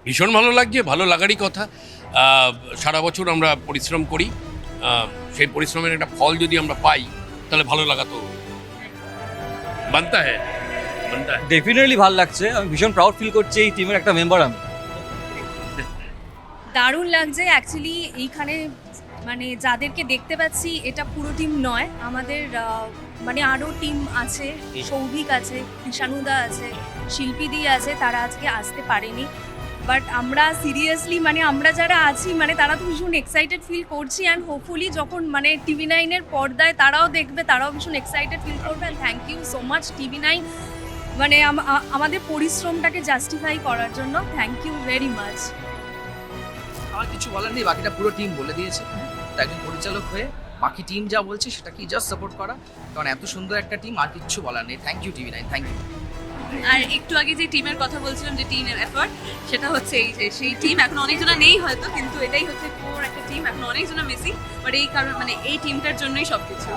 ভীষণ ভালো লাগছে, ভালো লাগারই কথা। সারা বছর আমরা পরিশ্রম করি, সেই পরিশ্রমের একটা ফল যদি আমরা পাই তাহলে ভালো লাগা তো বানতা হ্যায়, বানতা হ্যায়। ডেফিনেটলি ভালো লাগছে, আমি ভীষণ প্রাউড ফিল করছি এই টিমের একটা মেম্বার আমি। দারুণ লাগছে অ্যাকচুয়ালি এইখানে, মানে যাদেরকে দেখতে পাচ্ছি এটা পুরো টিম নয়, আমাদের মানে আরও টিম আছে, সৌভিক আছে, কৃষাণুদা আছে, শিল্পীদি আছে, তারা আজকে আসতে পারেনি। বাট আমরা সিরিয়াসলি মানে আমরা যারা আছি মানে তারা তো ভীষণ এক্সাইটেড ফিল করছি, অ্যান্ড হোপফুলি যখন মানে টিভি নাইনের পর্দায় তারাও দেখবে তারাও ভীষণ এক্সাইটেড ফিল করবে। And thank you so much TV nine, মানে আমাদের পরিশ্রমটাকে জাস্টিফাই করার জন্য থ্যাংক ইউ ভেরি মাচ। আমার কিছু বলার নেই, বাকিটা পুরো টিম বলে দিয়েছে। তো একজন পরিচালক হয়ে বাকি টিম যা বলছে সেটাকে জাস্ট সাপোর্ট করা, কারণ এত সুন্দর একটা টিম, আর কিছু বলার নেই। Thank you TV nine, thank you. আর একটু আগে যে টিমের কথা বলছিলাম, যে টিমের এফর্ট, সেটা হচ্ছে এই যে সেই টিম এখন অনেকজনা নেই হয়তো, কিন্তু এটাই হচ্ছে কোর একটা টিম, এখন অনেকজনা মিসিং, বাট এই কারণ মানে এই টিমটার জন্যই সবকিছু।